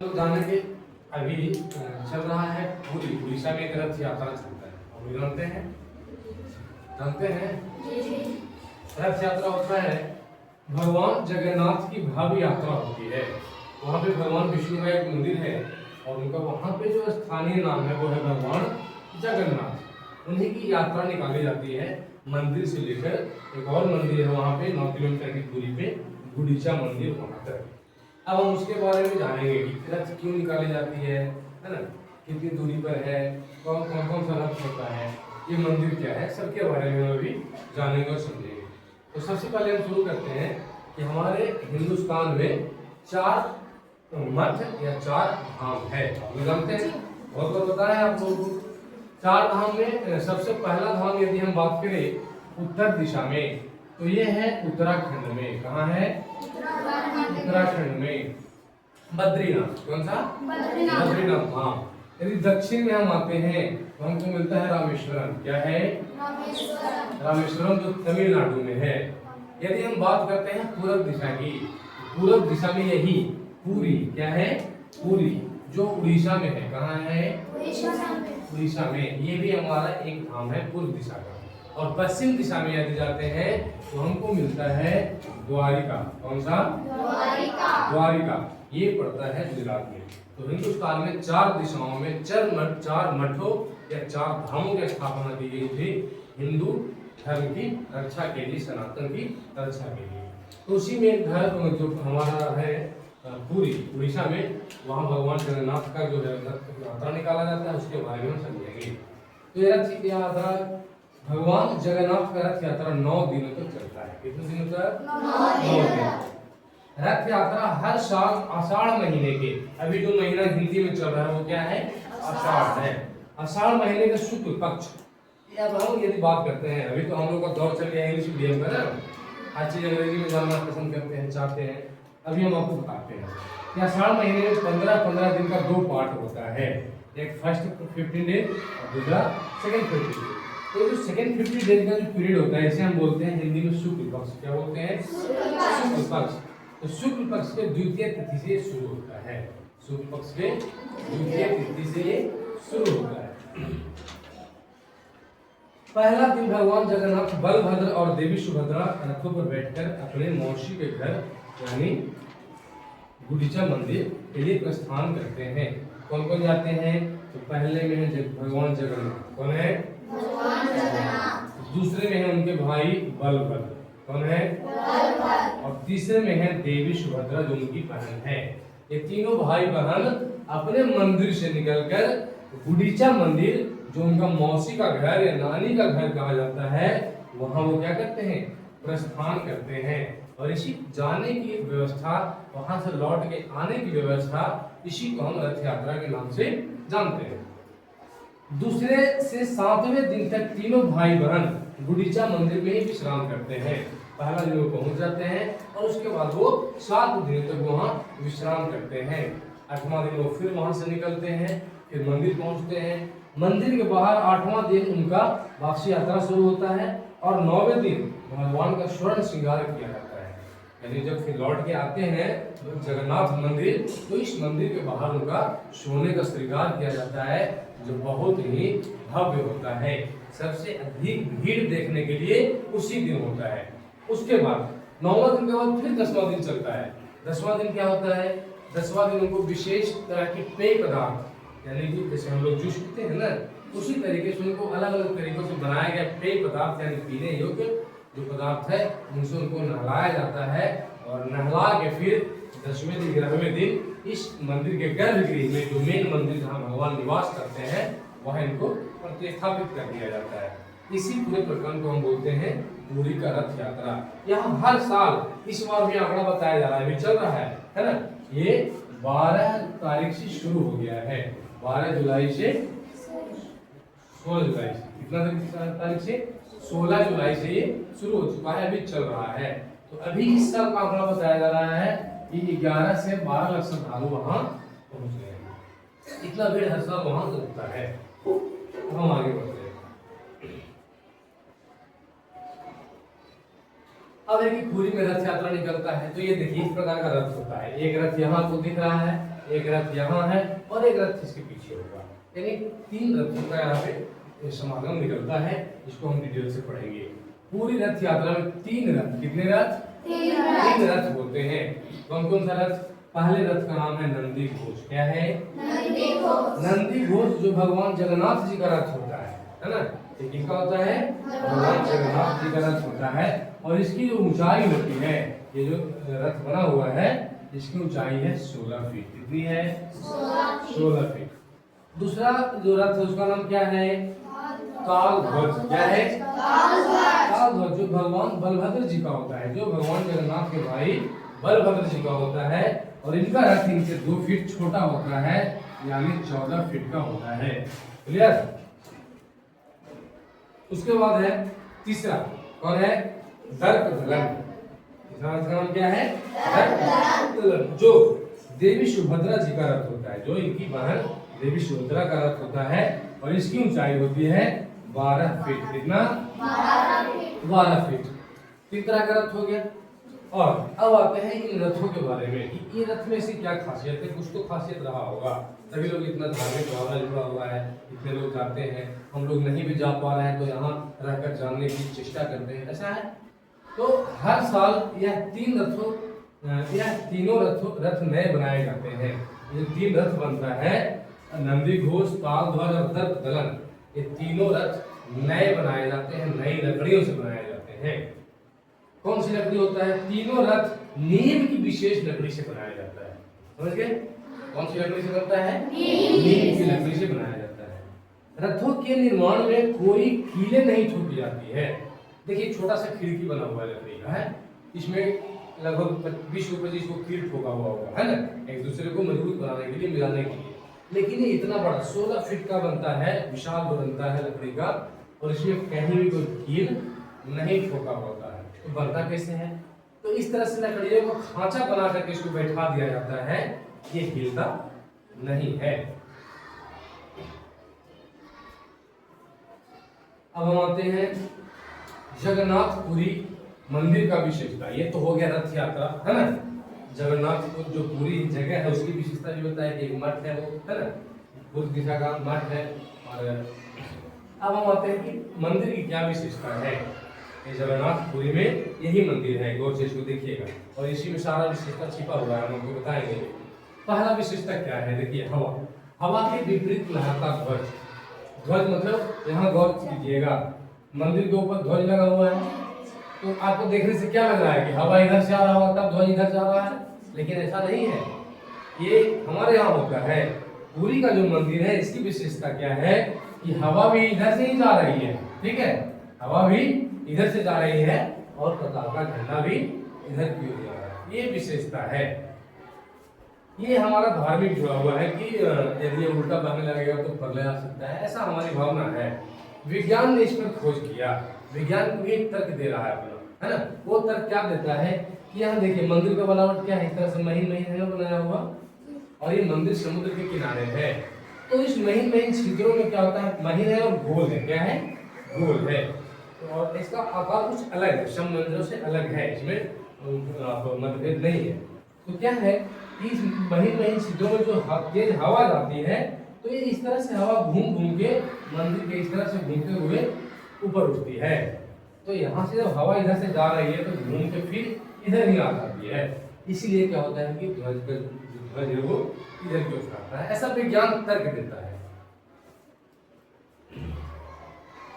लोग जानेंगे अभी चल रहा है पूरी उड़ीसा में एक रथ यात्रा चलता है। हम जानते हैं रथ यात्रा होता है, भगवान जगन्नाथ की भव्य यात्रा होती है। वहाँ पे भगवान विष्णु का एक मंदिर है और उनका वहाँ पे जो स्थानीय नाम है वो है भगवान जगन्नाथ। उन्हीं की यात्रा निकाली जाती है मंदिर से लेकर एक और मंदिर है वहाँ पे 9 किलोमीटर की दूरी पे गुंडीचा मंदिर वहाँ तक। अब हम उसके बारे में जानेंगे कि रथ क्यों निकाली जाती है ना, कितनी दूरी पर है, कौन कौन सा रथ होता है, ये मंदिर क्या है, सबके बारे में हम अभी जानेंगे और समझेंगे। तो सबसे पहले हम शुरू करते हैं कि हमारे हिंदुस्तान में 4 मठ या 4 धाम है। आप जानते हैं, बहुत बताया है आप लोगों को। 4 धाम में सबसे पहला धाम यदि हम बात करें उत्तर दिशा में तो ये है उत्तराखंड में। कहाँ है? उत्तराखंड में बद्रीनाथ। कौन सा? बद्रीनाथ। हाँ। यदि दक्षिण में हम आते हैं तो हमको मिलता है रामेश्वरम। क्या है? रामेश्वरम जो तमिलनाडु में है। यदि हम बात करते हैं पूर्व दिशा की, पूर्व दिशा में यही पुरी। क्या है? पुरी जो उड़ीसा में है। कहाँ है? उड़ीसा में। ये भी हमारा एक धाम है पूर्व दिशा का। और पश्चिम दिशा में यदि जाते हैं तो हमको मिलता है द्वारिका। कौन सा? द्वारिका। ये पड़ता है गुजरात में। तो हिंदुस्तान में 4 दिशाओं में 4 मठों या 4 धामों की स्थापना की गई थी हिंदू धर्म की रक्षा के लिए, सनातन की रक्षा के लिए। तो उसी में एक धर्म जो हमारा है पूरी उड़ीसा में, वहाँ भगवान जगन्नाथ का जो है रथ यात्रा निकाला जाता है, उसके बारे में हम समझेंगे। तो ये रथ यात्रा, भगवान जगन्नाथ का रथ यात्रा 9 दिनों तक चलता है। कितने दिनों तक? 9 दिन। रथ यात्रा हर साल आषाढ़ महीने के, अभी जो महीना हिंदी में चल रहा है वो क्या है? आषाढ़ है। आषाढ़ महीने के शुक्ल पक्ष। अब हम यदि बात करते हैं, अभी तो हम लोग का दौर चल गया इंग्लिश मीडियम का ना, हर चीज अंग्रेजी में जानना पसंद करते हैं, चाहते हैं। अभी हम आपको बताते हैं कि आषाढ़ महीने में 15 दिन का 2 पार्ट होता है। एक फर्स्ट 15 डेज और दूसरा सेकंड 50 डेज। तो जो सेकंड 50 डेज का जो पीरियड होता है इसे हम बोलते हैं हिंदी में शुक्ल पक्ष। क्या बोलते हैं? शुक्ल पक्ष। तो शुक्ल पक्ष के द्वितीय तिथि से शुरू होता है। शुक्ल पक्ष के द्वितीय तिथि से शुरू होता है। पहला दिन भगवान जगन्नाथ बलभद्र और देवी सुभद्रा रथों पर बैठकर अपने मौसी के घर यानी गुंडीचा मंदिर के लिए प्रस्थान करते हैं। कौन कौन जाते हैं? तो पहले में है भगवान जगन्नाथ। कौन है? दूसरे में है उनके भाई बलभद्र। कौन है? और तीसरे में है देवी सुभद्रा जो उनकी बहन है। ये तीनों भाई बहन अपने मंदिर से निकलकर गुंडीचा मंदिर जो उनका मौसी का घर या नानी का घर कहा जाता है, वहां वो क्या करते हैं? प्रस्थान करते हैं। और इसी जाने की व्यवस्था, वहां से लौट के आने की व्यवस्था, इसी को हम रथ यात्रा के नाम से जानते हैं। दूसरे से 7वें दिन तक तीनों भाई बहन गुंडीचा मंदिर में ही विश्राम करते हैं। पहला दिन वो पहुंच जाते हैं और उसके बाद वो 7 दिन तक वहां विश्राम करते हैं। 8वां दिन वो फिर वहां से निकलते हैं, फिर मंदिर पहुंचते हैं। मंदिर के बाहर 8वां दिन उनका वापसी यात्रा शुरू होता है और 9वें दिन भगवान का स्वर्ण श्रृंगार किया जाता है। यानी जब फिर लौट के आते हैं जगन्नाथ मंदिर, तो इस मंदिर के बाहर उनका सोने का श्रृंगार किया जाता है जो बहुत ही भव्य होता है। सबसे अधिक भीड़ देखने के लिए उसी दिन होता है। उसके बाद 9वां दिन के बाद फिर 10वां दिन चलता है। 10वां दिन क्या होता है? 10वां दिन उनको विशेष तरह के पेय पदार्थ, यानी कि जैसे हम लोग जूस पीते हैं ना, उसी तरीके से उनको अलग अलग तरीकों से बनाया गया पेय पदार्थ यानी पीने योग्य जो पदार्थ है उनसे उनको नहलाया जाता है। और नहला के फिर 10वें दिन 11वें दिन इस मंदिर के गर्भगृह में जो मेन मंदिर जहाँ भगवान निवास करते हैं वहाँ इनको प्रतिस्थापित कर दिया जाता है। इसी पूरे प्रकरण को हम बोलते हैं पूरी का रथ यात्रा। यहाँ हर साल इस बार भी आंकड़ा बताया जा रहा है, अभी चल रहा है ना। ये 12 तारीख से शुरू हो गया है। 12 जुलाई से 16 जुलाई से, कितना तारीख से? 16 जुलाई से ये शुरू हो चुका है, अभी चल रहा है। तो अभी इस साल का आंकड़ा बताया जा रहा है कि 11 से 12 लाख श्रद्धालु वहां पहुंच गए हैं। इतना भीड़ हर साल वहां लगता है। हम आगे बढ़ते हैं। अब एक पूरी में रथ यात्रा निकलता है तो ये देखिए इस प्रकार का रथ होता है। एक रथ यहाँ तो दिख रहा है एक रथ यहाँ है और एक रथ इसके पीछे होगा, यानी 3 रथों का यहाँ पे समागम निकलता है। इसको हम डिटेल से पढ़ेंगे। पूरी रथ यात्रा में 3 रथ, कितने रथ? 3 रथ होते हैं। कौन कौन सा रथ? पहले रथ का नाम है नंदी घोष। क्या है? नंदी घोष जो भगवान जगन्नाथ जी का रथ होता है ना? ये किसका होता है? भगवान जगन्नाथ जी का रथ होता है। और इसकी जो ऊंचाई होती है, ये जो रथ बना हुआ है, इसकी ऊंचाई है 16 फीट। कितनी है? 16 फीट। दूसरा जो रथ है उसका नाम क्या है? तालध्वज। क्या है? तालध्वज जो भगवान बलभद्र जी का होता है, जो भगवान जगन्नाथ के भाई बलभद्र जी का होता है। और इनका रथ इनसे 2 फीट छोटा होता है, यानी 14 फीट का होता है। क्लियर? उसके बाद है तीसरा, कौन है? दर्पदलन। तीसरा रथ का नाम क्या है? दर्पदलन, जो देवी सुभद्रा जी का रथ होता है, जो इनकी बहन देवी सुभद्रा का रथ होता है। और इसकी ऊंचाई होती है 12 फीट। कितना? 12 फीट। 3 तरह का रथ हो गया। और अब आते हैं इन रथों के बारे में कि ये रथ में से क्या खासियत है। कुछ तो खासियत रहा होगा, तभी लोग इतना धार्मिक भावना जुड़ा हुआ है, इतने लोग जाते हैं। हम लोग नहीं भी जा पा रहे हैं तो यहाँ रहकर जानने की चेष्टा करते हैं, ऐसा है। तो हर साल यह तीनों रथ नए बनाए जाते हैं। ये 3 रथ बनता है, नंदी घोष, तालध्वज और दर्पदलन। ये तीनों रथ नए बनाए जाते हैं, नई लकड़ियों से बनाए जाते हैं। कौन सी लकड़ी होता है? तीनों रथ नीम की विशेष लकड़ी से बनाया जाता है। समझ गए? कौन सी लकड़ी से बनता है? नीम की लकड़ी से बनाया जाता है। रथों के निर्माण में कोई कीलें नहीं ठोकी जाती है। देखिए छोटा सा खिड़की बना हुआ है लकड़ी का, है, इसमें लगभग 20-25 को कील ठोका हुआ होगा, है ना, एक दूसरे को मजबूत बनाने के लिए, मिलाने के लिए। लेकिन ये इतना बड़ा 16 फीट का बनता है, विशाल बनता है लकड़ी का, और इसमें कहीं भी कोई कील नहीं ठोका होता है। तो बनता कैसे है? तो इस तरह से लकड़ियों को खांचा बना करके इसको बैठा दिया जाता है, ये हिलता नहीं है। अब हम आते हैं जगन्नाथपुरी मंदिर का विशेषता। ये तो हो गया रथ यात्रा, है ना। जगन्नाथपुर जो पूरी जगह है उसकी विशेषता भी होता है कि एक मठ है, वो है ना, पूर्व दिशा का मठ है। और अब हम आते हैं कि मंदिर की क्या विशेषता है। ये जगन्नाथपुरी में यही मंदिर है, गौर से इसको देखिएगा, और इसी में सारा विशेषता छिपा हुआ है, हम आपको बताएंगे। पहला विशेषता क्या है? देखिए हवा। हवा के विपरीत लहरता ध्वज। ध्वज मतलब यहाँ गौर कीजिएगा, मंदिर के ऊपर ध्वज लगा हुआ है, तो आपको देखने से क्या लग रहा है कि हवा इधर से आ रहा होगा तब ध्वज इधर जा रहा है, लेकिन ऐसा नहीं है। ये हमारे यहाँ होता है। पुरी का जो मंदिर है इसकी विशेषता क्या है कि हवा भी इधर से ही जा रही है, ठीक है, हवा भी इधर से जा रही है और प्रताप का झंडा भी इधर की ओर जा रहा है। ये विशेषता है। ये हमारा धार्मिक जुड़ा हुआ है कि यदि ये उल्टा बहने लगेगा तो प्रलय आ सकता है, ऐसा हमारी भावना है। विज्ञान ने इस पर खोज किया, विज्ञान भी एक तर्क दे रहा है अपना, है ना। वो तर्क क्या देता है कि यहाँ देखिए मंदिर का बनावट क्या है, इस तरह से महीन महीन है बनाया हुआ, और ये मंदिर समुद्र के किनारे है। तो इस महीन महीन छिद्रों में क्या होता है, महीन है और गोल है, क्या है, गोल है, और इसका आकार कुछ अलग है, सब मंदिरों से अलग है, इसमें मतभेद नहीं है। तो क्या है कि इस महीन महीन छिद्रों में जो तेज हवा जाती है, तो ये इस तरह से हवा घूम घूम के मंदिर के इस तरह से घूमते हुए ऊपर उठती है। तो यहाँ से जब हवा इधर से जा रही है तो घूम के फिर इधर ही आ जाती है, इसीलिए क्या होता है कि ध्वज है वो इधर की ओर उठाता है, ऐसा विज्ञान तर्क देता है।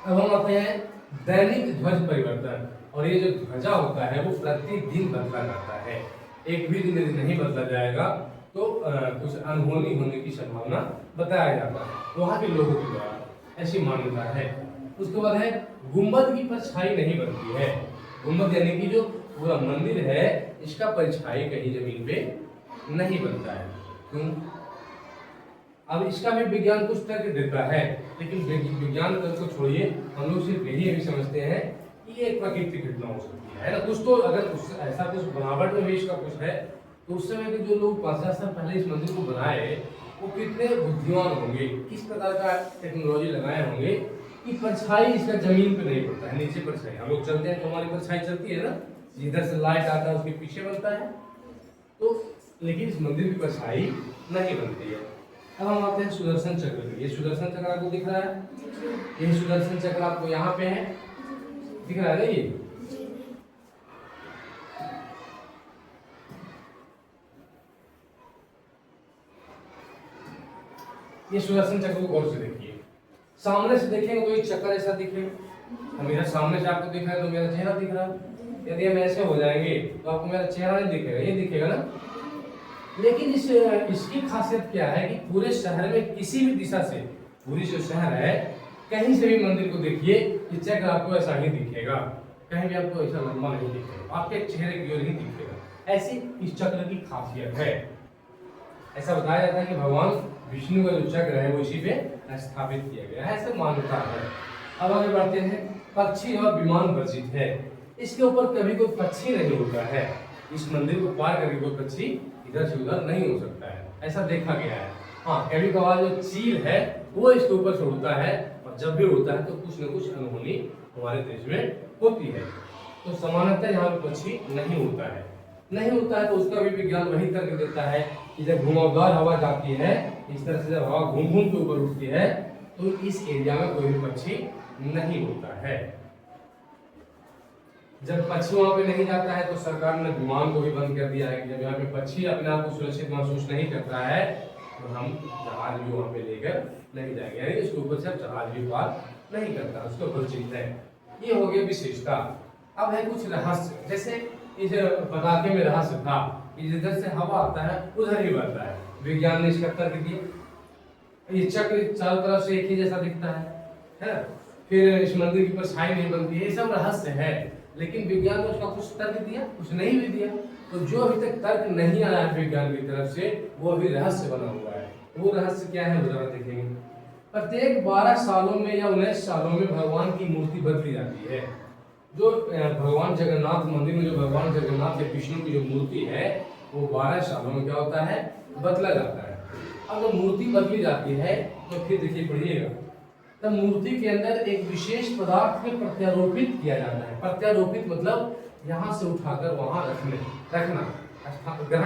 अब हम आते हैं दैनिक ध्वज परिवर्तन। और ये जो ध्वजा होता है वो प्रतिदिन बदला जाता है, एक भी दिन यदि नहीं बदला जाएगा तो कुछ अनहोनी होने की संभावना बताया जाता है वहाँ के लोगों के द्वारा, ऐसी मान्यता है। उसके बाद है गुंबद की परछाई नहीं बनती है। गुंबद यानी कि जो पूरा मंदिर है इसका परछाई कहीं जमीन पे नहीं बनता है। क्यों? अब इसका भी विज्ञान कुछ तर्क देता है, लेकिन विज्ञान तर्क को छोड़िए, हम लोग सिर्फ यही समझते हैं कि ये एक प्राकृतिक घटना हो सकती है ना। कुछ तो अगर कुछ ऐसा कुछ बनावट में भी इसका कुछ है, तो उस समय के जो लोग 5000 साल पहले इस मंदिर को बनाए वो कितने बुद्धिमान होंगे, किस प्रकार का टेक्नोलॉजी लगाए होंगे कि परछाई इसका जमीन पे नहीं पड़ता है, नीचे परछाई। हम लोग चलते हैं तो हमारी परछाई चलती है ना, इधर से लाइट आता है उसके पीछे बनता है, तो लेकिन इस मंदिर की परछाई नहीं बनती है। अब हम आते हैं सुदर्शन चक्र पे। ये सुदर्शन चक्र आपको दिख रहा है, ये सुदर्शन चक्र आपको यहाँ पे है, दिख रहा है ना ये सुदर्शन चक्र को गौर से देखिए। सामने से देखेंगे तो एक चक्कर ऐसा दिखेगा। मेरा सामने से आपको दिख रहा है तो मेरा चेहरा दिख रहा है। यदि हम ऐसे हो जाएंगे तो आपको मेरा चेहरा नहीं दिखेगा, ये दिखेगा ना। लेकिन इसकी खासियत क्या है कि पूरे शहर में किसी भी दिशा से, पूरी जो शहर है कहीं से भी मंदिर को देखिए, ये चक्र आपको ऐसा ही दिखेगा, कहीं भी आपको ऐसा लंबा नहीं दिखेगा, आपके चेहरे की ओर ही दिखेगा। ऐसी इस चक्र की खासियत है। ऐसा बताया जाता है कि भगवान विष्णु का जो चक्र है वो इसी पे स्थापित किया गया है, ऐसे मान्यता है। अब आगे बढ़ते हैं। पक्षी और विमान वर्जित है। इसके ऊपर कभी कोई पक्षी नहीं होता है। इस मंदिर को पार करके कोई पक्षी इधर से उधर नहीं हो सकता है, ऐसा देखा गया है। हाँ, कभी कभार जो चील है वो इसके ऊपर से उड़ता है, और जब भी उड़ता है तो कुछ न कुछ अनहोनी हमारे देश में होती है। तो सामान्यतः यहाँ पे पक्षी नहीं होता है, नहीं होता है तो उसका भी विज्ञान वही तर्क देता है कि जब घुमावदार हवा जाती है, इस तरह से जब हवा घूम घूम के ऊपर उठती है तो इस एरिया में कोई भी पक्षी नहीं होता है। जब पक्षी वहां पे नहीं जाता है तो सरकार ने विमान को भी बंद कर दिया है कि जब यहाँ पे पक्षी अपने आप को सुरक्षित महसूस नहीं करता है तो हम जहाज भी वहां पे लेकर नहीं जाएंगे, यानी इसके ऊपर से जहाज भी पार नहीं करता, उसको वर्जित है। ये हो गया विशेषता। अब है कुछ रहस्य, जैसे इस पटाखे में रहस्य था कि जिधर से हवा आता है उधर ही बढ़ता है। विज्ञान ने इसका तर्क दिया। ये चक्र चारों तरफ से एक ही जैसा दिखता है ना। फिर इस मंदिर की परछाई नहीं बनती है, ये सब रहस्य है। लेकिन विज्ञान ने उसका कुछ तर्क दिया, कुछ नहीं भी दिया। तो जो अभी तक तर्क नहीं आया है विज्ञान की तरफ से वो अभी रहस्य बना हुआ है। वो रहस्य क्या है वो जरा देखेंगे। प्रत्येक 12 सालों में या 19 सालों में भगवान की मूर्ति बदली जाती है। जो भगवान जगन्नाथ मंदिर में जो भगवान जगन्नाथ या विष्णु की जो मूर्ति है वो 12 सालों में क्या होता है, बदला जाता है। अब जब मूर्ति बदली जाती है तो फिर देखिए पढ़िएगा, तब मूर्ति के अंदर एक विशेष पदार्थ में प्रत्यारोपित किया जाता है। प्रत्यारोपित मतलब यहाँ से उठाकर वहां रखना, ग्रहण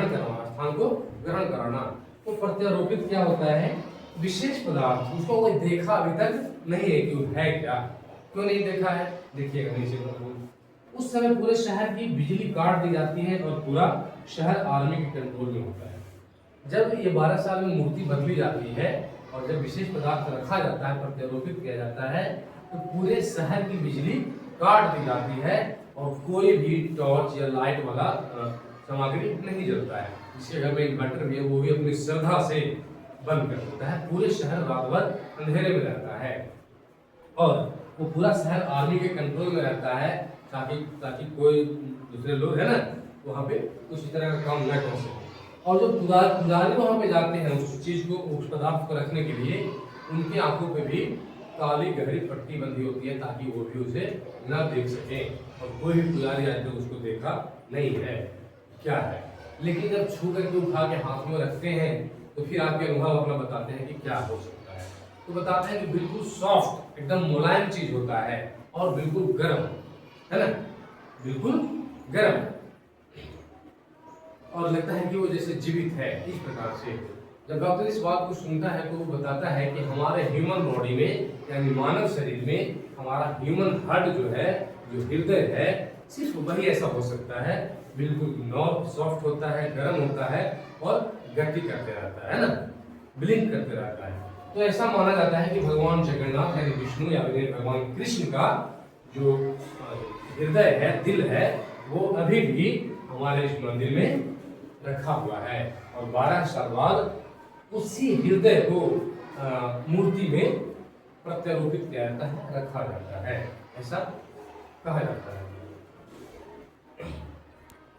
कराना, स्थान को ग्रहण कराना। तो प्रत्यारोपित क्या होता है, विशेष पदार्थ, उसको कोई देखा अभी तक नहीं है कि वो है क्या। क्यों नहीं देखा है देखिएगा नीचे। उस समय पूरे शहर की बिजली काट दी जाती है और पूरा शहर आर्मी के कंट्रोल में होता है। जब ये 12 साल में मूर्ति बदली जाती है और जब विशेष पदार्थ रखा जाता है, प्रत्यारोपित किया जाता है, तो पूरे शहर की बिजली काट दी जाती है और कोई भी टॉर्च या लाइट वाला सामग्री नहीं जलता है। जिसके घर में इन्वर्टर भी है वो भी अपनी श्रद्धा से बंद कर देता है। पूरे शहर रात भर अंधेरे में रहता है और वो पूरा शहर आर्मी के कंट्रोल में रहता है, ताकि कोई दूसरे लोग है ना वहाँ पे उसी तरह का काम न कर सके। और जो पुजारी वहाँ पे जाते हैं उस चीज को, उस पदार्थ को रखने के लिए, उनकी आंखों पे भी काली गहरी पट्टी बंधी होती है ताकि वो भी उसे न देख सके और कोई भी पुजारी आज तक उसको देखा नहीं है क्या है। लेकिन जब छू करके उठा के हाथ में रखते हैं तो फिर आपके अनुभव अपना बताते हैं कि क्या हो सकता है। तो बताते हैं कि बिल्कुल सॉफ्ट, एकदम मुलायम चीज होता है और बिल्कुल गर्म है ना, बिल्कुल गर्म, और लगता है कि वो जैसे जीवित है। इस प्रकार से जब डॉक्टर इस बात को सुनता है तो वो बताता है कि हमारे ह्यूमन बॉडी में यानी मानव शरीर में हमारा ह्यूमन हार्ट जो है, जो हृदय है, सिर्फ वही ऐसा हो सकता है। बिल्कुल सॉफ्ट होता है, गर्म होता है और गति करते रहता है ना, ब्लिंक करते रहता है। तो ऐसा माना जाता है कि भगवान जगन्नाथ यानी विष्णु या भगवान कृष्ण का जो हृदय है, दिल है, वो अभी भी हमारे इस मंदिर में रखा हुआ है और 12 साल बाद उसी हृदय को मूर्ति में प्रत्यारोपित किया जाता है, रखा जाता है, ऐसा कहा जाता है।